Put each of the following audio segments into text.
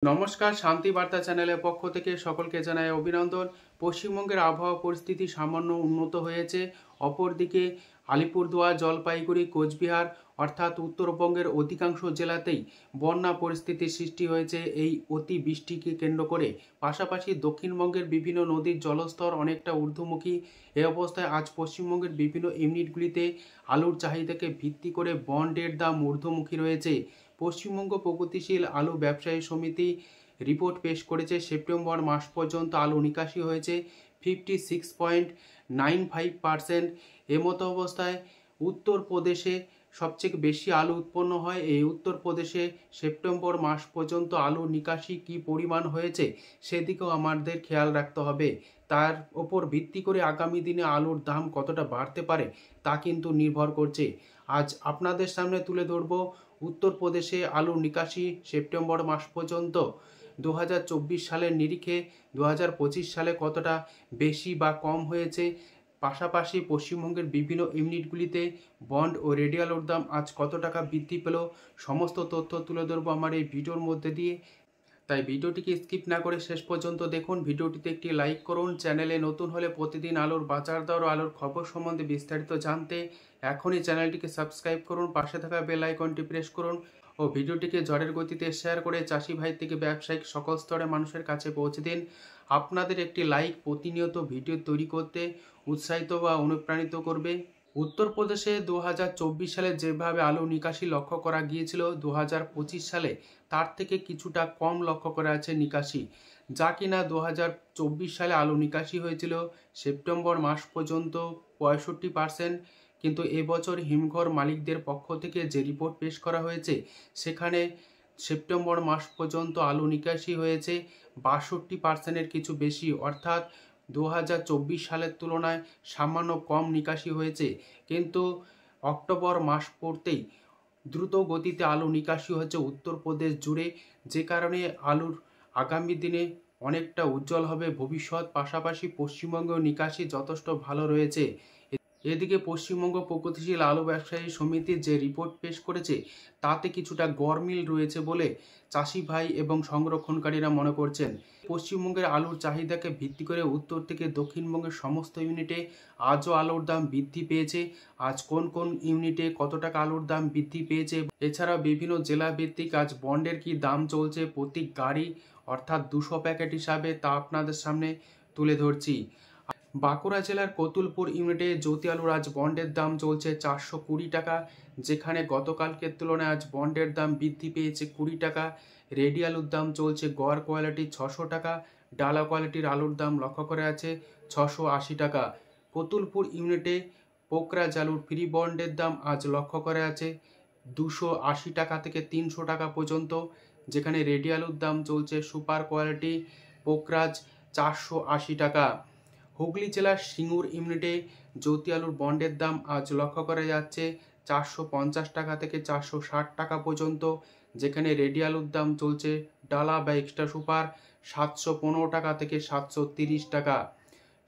নমস্কার, শান্তি বার্তা চ্যানেলের পক্ষ থেকে সকলকে জানাই অভিনন্দন। পশ্চিমবঙ্গের আবহাওয়া পরিস্থিতি সামান্য উন্নত হয়েছে। অপরদিকে আলিপুরদুয়ার, জলপাইগুড়ি, কোচবিহার অর্থাৎ উত্তরবঙ্গের অধিকাংশ জেলাতেই বন্যা পরিস্থিতির সৃষ্টি হয়েছে এই অতি বৃষ্টিকে কেন্দ্র করে। পাশাপাশি দক্ষিণবঙ্গের বিভিন্ন নদীর জলস্তর অনেকটা ঊর্ধ্বমুখী। এই অবস্থায় আজ পশ্চিমবঙ্গের বিভিন্ন ইউনিটগুলিতে আলুর চাহিদাকে ভিত্তি করে বন্ডের দাম ঊর্ধ্বমুখী রয়েছে। পশ্চিমবঙ্গ প্রগতিশীল আলু ব্যবসায়ী সমিতি রিপোর্ট পেশ করেছে। সেপ্টেম্বর মাস পর্যন্ত আলু নিকাশি হয়েছে 56.95%। এমতো অবস্থায় উত্তরপ্রদেশে সবচেয়ে বেশি আলু উৎপন্ন হয়। এই উত্তরপ্রদেশে সেপ্টেম্বর মাস পর্যন্ত আলু নিকাশি কী পরিমাণ হয়েছে সেদিকেও আমাদের খেয়াল রাখতে হবে। তার ওপর ভিত্তি করে আগামী দিনে আলুর দাম কতটা বাড়তে পারে তা কিন্তু নির্ভর করছে। আজ আপনাদের সামনে তুলে ধরব উত্তরপ্রদেশে আলু নিকাশি সেপ্টেম্বর মাস পর্যন্ত 2024 সালের নিরিখে 2025 সালে কতটা বেশি বা কম হয়েছে। পাশাপাশি পশ্চিমবঙ্গের বিভিন্ন ইউনিটগুলিতে বন্ড ও রেডি আলুর দাম আজ কত টাকা বৃদ্ধি পেল, সমস্ত তথ্য তুলে ধরবো আমার এই ভিডিওর মধ্যে দিয়ে। তাই ভিডিওটিকে স্কিপ না করে শেষ পর্যন্ত দেখুন। ভিডিওটিতে একটি লাইক করুন। চ্যানেলে নতুন হলে প্রতিদিন আলুর বাজার দর ও আলুর খবর সম্বন্ধে বিস্তারিত জানতে এখনই চ্যানেলটিকে সাবস্ক্রাইব করুন, পাশে থাকা বেল আইকনটি প্রেস করুন ও ভিডিওটিকে ঝড়ের গতিতে শেয়ার করে চাষি ভাই থেকে ব্যবসায়িক সকল স্তরের মানুষের কাছে পৌঁছে দিন। আপনাদের একটি লাইক প্রতিনিয়ত ভিডিও তৈরি করতে উৎসাহিত বা অনুপ্রাণিত করবে। উত্তরপ্রদেশে 2024 সালে যেভাবে আলু নিকাশি লক্ষ্য করা গিয়েছিল 2025 সালে তার থেকে কিছুটা কম লক্ষ্য করা আছে নিকাশি, যা কিনা 2024 সালে আলু নিকাশি হয়েছিল সেপ্টেম্বর মাস পর্যন্ত 65%। কিন্তু এবছর হিমঘর মালিকদের পক্ষ থেকে যে রিপোর্ট পেশ করা হয়েছে সেখানে সেপ্টেম্বর মাস পর্যন্ত আলু নিকাশি হয়েছে 62%-এর কিছু বেশি, অর্থাৎ 2024 সালের তুলনায় সামান্য কম নিকাশি হয়েছে। কিন্তু অক্টোবর মাস পড়তেই দ্রুত গতিতে আলু নিকাশি হচ্ছে উত্তরপ্রদেশ জুড়ে, যে কারণে আলুর আগামী দিনে অনেকটা উজ্জ্বল হবে ভবিষ্যৎ। পাশাপাশি পশ্চিমবঙ্গেও নিকাশি যথেষ্ট ভালো রয়েছে। এদিকে পশ্চিমবঙ্গ প্রগতিশীল আলু ব্যবসায়ী সমিতি যে রিপোর্ট পেশ করেছে তাতে কিছুটা গরমিল রয়েছে বলে চাষি ভাই এবং সংরক্ষণকারীরা মনে করছেন। পশ্চিমবঙ্গের আলুর চাহিদাকে ভিত্তি করে উত্তর থেকে দক্ষিণবঙ্গের সমস্ত ইউনিটে আজও আলুর দাম বৃদ্ধি পেয়েছে। আজ কোন কোন ইউনিটে কত টাকা আলুর দাম বৃদ্ধি পেয়েছে, এছাড়াও বিভিন্ন জেলা ভিত্তিক আজ বন্ডের কি দাম চলছে প্রতি গাড়ি অর্থাৎ 200 প্যাকেট হিসাবে, তা আপনাদের সামনে তুলে ধরছি। বাঁকুড়া জেলার কতুলপুর ইউনিটে জ্যোতি আলুর আজ বন্ডের দাম চলছে 420 টাকা, যেখানে গতকালকের তুলনায় আজ বন্ডের দাম বৃদ্ধি পেয়েছে 20 টাকা। রেডি আলুর দাম চলছে গড় কোয়ালিটি 600 টাকা, ডালা কোয়ালিটির আলুর দাম লক্ষ্য করে আছে 680 টাকা। কতুলপুর ইউনিটে পোকরাজ আলুর ফ্রি বন্ডের দাম আজ লক্ষ্য করে আছে 280 টাকা থেকে 300 টাকা পর্যন্ত, যেখানে রেডি আলুর দাম চলছে সুপার কোয়ালিটি পোকরাজ 480 টাকা। হুগলি জেলার সিঙ্গুর ইউনিটে জ্যোতি আলুর বন্ডের দাম আজ লক্ষ্য করা যাচ্ছে 450 টাকা থেকে 460 টাকা পর্যন্ত, যেখানে রেডি আলুর দাম চলছে ডালা বা এক্সট্রা সুপার 715 টাকা থেকে 730 টাকা।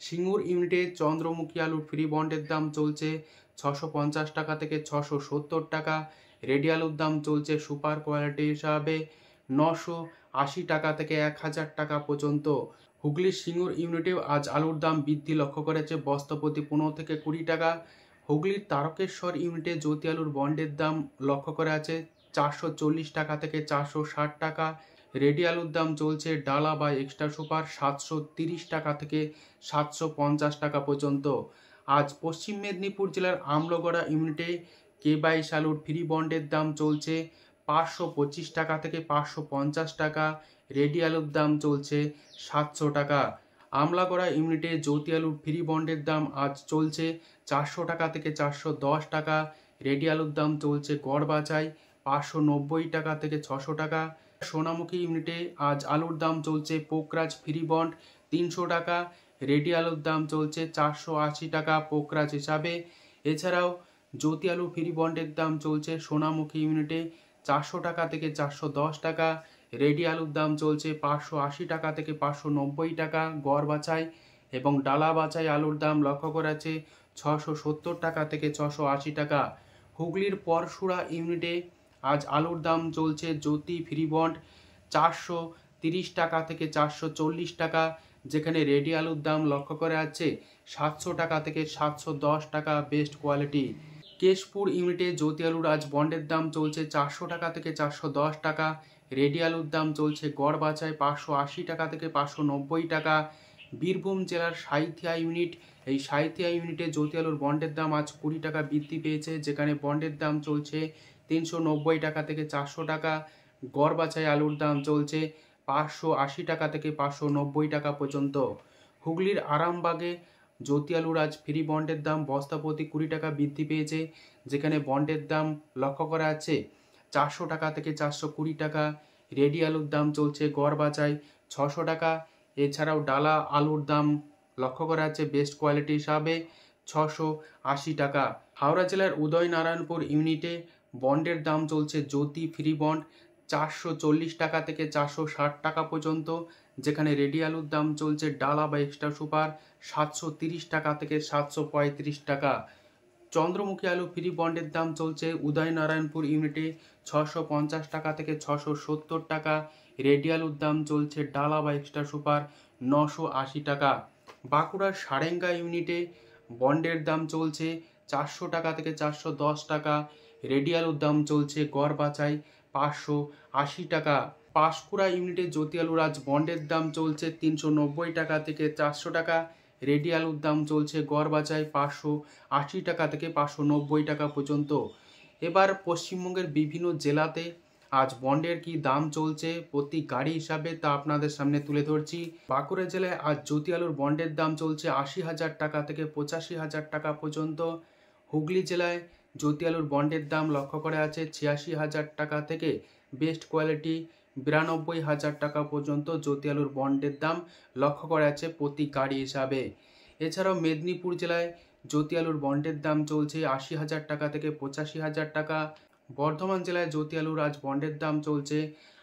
সিঙ্গুর ইউনিটে চন্দ্রমুখী আলুর ফ্রি বন্ডের দাম চলছে 650 টাকা থেকে 670 টাকা। রেডি আলুর দাম চলছে সুপার কোয়ালিটি হিসাবে 980 টাকা থেকে 1000 টাকা পর্যন্ত। হুগলির সিঙ্গুর ইউনিটেও আজ আলুর দাম বৃদ্ধি লক্ষ্য করেছে বস্তাপ্রতি 15 থেকে 20 টাকা। হুগলির তারকেশ্বর ইউনিটে জ্যোতি আলুর বন্ডের দাম লক্ষ্য করা আছে 440 টাকা থেকে 460 টাকা। রেডি আলুর দাম চলছে ডালা বা এক্সট্রা সুপার 730 টাকা থেকে 750 টাকা পর্যন্ত। আজ পশ্চিম মেদিনীপুর জেলার আমলগড়া ইউনিটে K22 আলুর ফ্রি বন্ডের দাম চলছে 525 টাকা থেকে 550 টাকা। রেডি আলুর দাম চলছে 700 টাকা। আমলাগড়া ইউনিটে জ্যোতি আলুর ফ্রি বন্ডের দাম আজ চলছে 400 টাকা থেকে 410 টাকা। রেডি আলুর দাম চলছে গড় বাছাই 590 টাকা থেকে 600 টাকা। সোনামুখী ইউনিটে আজ আলুর দাম চলছে পোকরাজ ফ্রি বন্ড 300 টাকা। রেডি আলুর দাম চলছে 480 টাকা পোকরাজ হিসাবে। এছাড়াও জ্যোতি আলুর ফ্রি বন্ডের দাম চলছে সোনামুখী ইউনিটে 400 টাকা থেকে 410 টাকা। রেডি আলুর দাম চলছে 580 টাকা থেকে 590 টাকা গড় বাছাই, এবং ডালা বাছাই আলুর দাম লক্ষ্য করা আছে 670 টাকা থেকে 680 টাকা। হুগলির পরশুরা ইউনিটে আজ আলুর দাম চলছে জ্যোতি ফ্রি বন্ড 30 টাকা থেকে 440 টাকা, যেখানে রেডি আলুর দাম লক্ষ্য করা যাচ্ছে 700 টাকা থেকে 710 টাকা বেস্ট কোয়ালিটি। কেশপুর ইউনিটে জ্যোতি আলুর আজ বন্ডের দাম চলছে 400 টাকা থেকে 410 টাকা, রেডি আলুর দাম চলছে গড় বাছাই 580 টাকা থেকে 590 টাকা। বীরভূম জেলার সাঁইথিয়া ইউনিট, এই সাঁইথিয়া ইউনিটে জ্যোতি আলুর বন্ডের দাম আজ 20 টাকা বৃদ্ধি পেয়েছে, যেখানে বন্ডের দাম চলছে 390 টাকা থেকে 400 টাকা, গড় বাছাই আলুর দাম চলছে 580 টাকা থেকে 590 টাকা পর্যন্ত। হুগলির আরামবাগে জ্যোতি আলুর আজ ফ্রি বন্ডের দাম বস্তা প্রতি 20 টাকা বৃদ্ধি পেয়েছে, যেখানে বন্ডের দাম লক্ষ্য করা যাচ্ছে 400 টাকা থেকে 420 টাকা, রেডি আলুর দাম চলছে গড় বাছাই 600 টাকা। এছাড়াও ডালা আলুর দাম লক্ষ্য করা যাচ্ছে বেস্ট কোয়ালিটি হিসাবে 680 টাকা। হাওড়া জেলার উদয়নারায়ণপুর ইউনিটে বন্ডের দাম চলছে জ্যোতি ফ্রি বন্ড 440 টাকা থেকে 460 টাকা পর্যন্ত, যেখানে রেডি আলুর দাম চলছে ডালা বা এক্সট্রা সুপার 730 টাকা থেকে 735 টাকা। চন্দ্রমুখী আলু ফ্রি বন্ডের দাম চলছে উদয়নারায়ণপুর ইউনিটে 650 টাকা থেকে 670 টাকা, রেডি আলুর দাম চলছে ডালা বা এক্সট্রা সুপার 980 টাকা। বাঁকুড়ার সারেঙ্গা ইউনিটে বন্ডের দাম চলছে 400 টাকা থেকে 410 টাকা, রেডি আলুর দাম চলছে গড় বাছাই 580 টাকা। পাঁশকুড়া ইউনিটে জ্যোতি আলুর আজ বন্ডের দাম চলছে 390 টাকা থেকে 400 টাকা, রেডি আলুর দাম চলছে গড় বাছাই 580 টাকা থেকে 590 টাকা পর্যন্ত। এবার পশ্চিমবঙ্গের বিভিন্ন জেলাতে আজ বন্ডের কি দাম চলছে প্রতি গাড়ি হিসাবে তা আপনাদের সামনে তুলে ধরছি। বাঁকুড়া জেলায় আজ জ্যোতি আলুর বন্ডের দাম চলছে 80,000 টাকা থেকে 85,000 টাকা পর্যন্ত। হুগলি জেলায় জ্যোতি আলুর বন্ডের দাম লক্ষ্য করা আছে 86,000 টাকা থেকে বেস্ট কোয়ালিটি 92,000 টাকা পর্যন্ত জ্যোতি আলুর বন্ডের দাম লক্ষ্য করা আছে প্রতি গাড়ি হিসাবে। এছাড়াও মেদিনীপুর জেলায় জ্যোতি আলুর বন্ডের দাম চলছে 80,000 টাকা থেকে 85,000 টাকা। বর্ধমান জেলায় জ্যোতি আলুর আজ বন্ডের দাম চলছে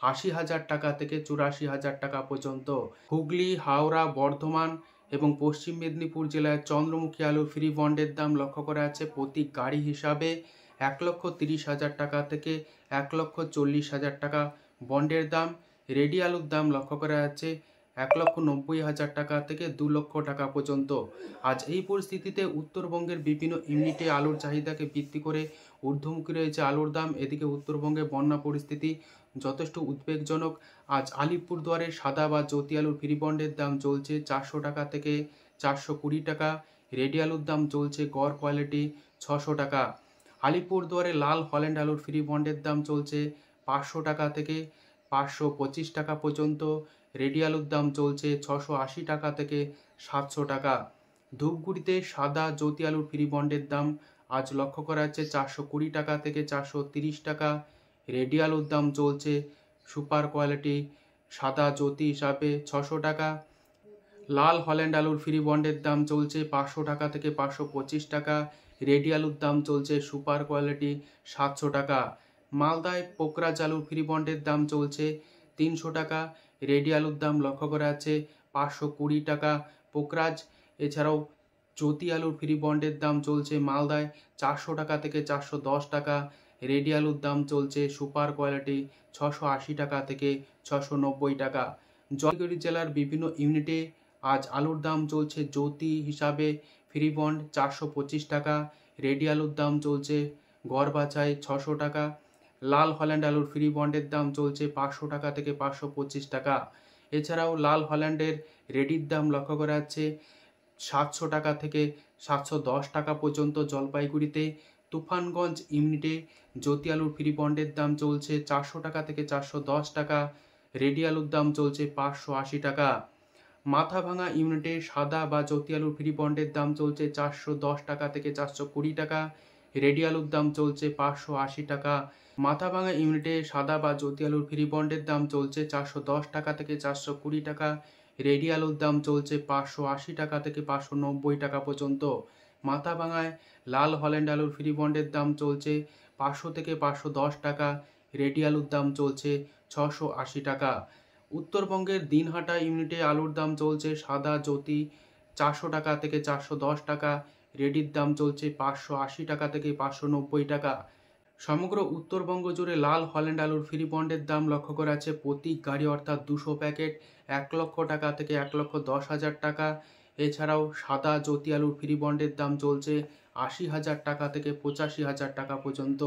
80,000 টাকা থেকে 84,000 টাকা পর্যন্ত। হুগলি, হাওড়া, বর্ধমান এবং পশ্চিম মেদিনীপুর জেলায় চন্দ্রমুখী আলু ফ্রি বন্ডের দাম লক্ষ্য করা আছে প্রতি গাড়ি হিসাবে 1,30,000 টাকা থেকে 1,40,000 টাকা বন্ডের দাম। রেডি আলুর দাম লক্ষ্য করা যাচ্ছে 1,90,000 টাকা থেকে 2 লক্ষ টাকা পর্যন্ত। আজ এই পরিস্থিতিতে উত্তরবঙ্গের বিভিন্ন ইউনিটে আলুর চাহিদাকে ভিত্তি করে ঊর্ধ্বমুখী রয়েছে আলুর দাম। এদিকে উত্তরবঙ্গে বন্যা পরিস্থিতি যথেষ্ট উদ্বেগজনক। আজ আলিপুরদুয়ারে সাদা বা জ্যোতি আলুর ফ্রি বন্ডের দাম চলছে 400 টাকা থেকে 420 টাকা, রেডি আলুর দাম চলছে গড় কোয়ালিটি 600 টাকা। আলিপুরদুয়ারে লাল হল্যান্ড আলুর ফ্রি বন্ডের দাম চলছে 500 টাকা থেকে 525 টাকা পর্যন্ত, রেডি আলুর দাম চলছে 680 টাকা থেকে 700 টাকা। ধূপগুড়িতে সাদা জ্যোতি আলুর ফ্রি বন্ডের দাম আজ লক্ষ্য করা যাচ্ছে 420 টাকা থেকে 430 টাকা, রেডি আলুর দাম চলছে সুপার কোয়ালিটি সাদা জ্যোতি হিসাবে 600 টাকা। লাল হল্যান্ড আলুর ফ্রি বন্ডের দাম চলছে 500 টাকা থেকে 525 টাকা, রেডি আলুর দাম চলছে সুপার কোয়ালিটি 700 টাকা। মালদায় পোকরাজ আলুর ফ্রি বন্ডের দাম চলছে 300 টাকা, রেডি আলুর দাম লক্ষ্য করা আছে 520 টাকা পোকরাজ। এছাড়াও জ্যোতি আলুর ফ্রি বন্ডের দাম চলছে মালদায় 400 টাকা থেকে 410 টাকা, রেডি আলুর দাম চলছে সুপার কোয়ালিটি 680 টাকা থেকে 690 টাকা। জলপাইগুড়ি জেলার বিভিন্ন ইউনিটে আজ আলুর দাম চলছে জ্যোতি হিসাবে ফ্রি বন্ড 425 টাকা, রেডি আলুর দাম চলছে গড় বাছাই 600 টাকা। লাল হল্যান্ড আলুর ফ্রি বন্ডের দাম চলছে 500 টাকা থেকে 525 টাকা। এছাড়াও লাল হল্যান্ডের রেডির দাম লক্ষ্য করা যাচ্ছে 700 টাকা থেকে 710 টাকা পর্যন্ত জলপাইগুড়িতে। তুফানগঞ্জ ইউনিটে জ্যোতি আলুর ফ্রি বন্ডের দাম চলছে 400 টাকা থেকে 410 টাকা, রেডি আলুর দাম চলছে 580 টাকা। মাথাভাঙা ইউনিটে সাদা বা জ্যোতি আলুর ফ্রি বন্ডের দাম চলছে 410 টাকা থেকে 420 টাকা, রেডি আলুর দাম চলছে 580 টাকা। মাথাভাঙা ইউনিটে সাদা বা জ্যোতি আলুর ফ্রি বন্ডের দাম চলছে 410 টাকা থেকে 420 টাকা, রেডি আলুর দাম চলছে 580 টাকা থেকে 590 টাকা পর্যন্ত। মাথাভাঙায় লাল হল্যান্ড আলুর ফ্রি বন্ডের দাম চলছে 500 থেকে 510 টাকা, রেডি আলুর দাম চলছে 680 টাকা। উত্তরবঙ্গের দিনহাটা ইউনিটে আলুর দাম চলছে সাদা জ্যোতি 400 টাকা থেকে 410 টাকা, রেডির দাম চলছে 580 টাকা থেকে 590 টাকা। সমগ্র উত্তরবঙ্গ জুড়ে লাল হল্যান্ড আলুর ফ্রি বন্ডের দাম লক্ষ্য করা আছে প্রতি গাড়ি অর্থাৎ 200 প্যাকেট 1 লক্ষ টাকা থেকে 1,10,000 টাকা। এছাড়াও সাদা জ্যোতি আলুর ফ্রি বন্ডের দাম চলছে 80,000 টাকা থেকে 85,000 টাকা পর্যন্ত।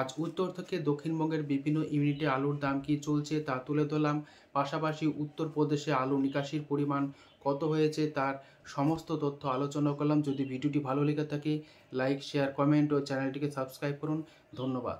আজ উত্তর থেকে দক্ষিণবঙ্গের বিভিন্ন ইউনিটে আলুর দাম কি চলছে তা তুলে ধরলাম, পাশাপাশি উত্তরপ্রদেশে আলু নিকাশির পরিমাণ কত হয়েছে তার সমস্ত তথ্য আলোচনা করলাম। যদি ভিডিওটি ভালো লেগে থাকে লাইক, শেয়ার, কমেন্ট ও চ্যানেলটিকে সাবস্ক্রাইব করুন। ধন্যবাদ।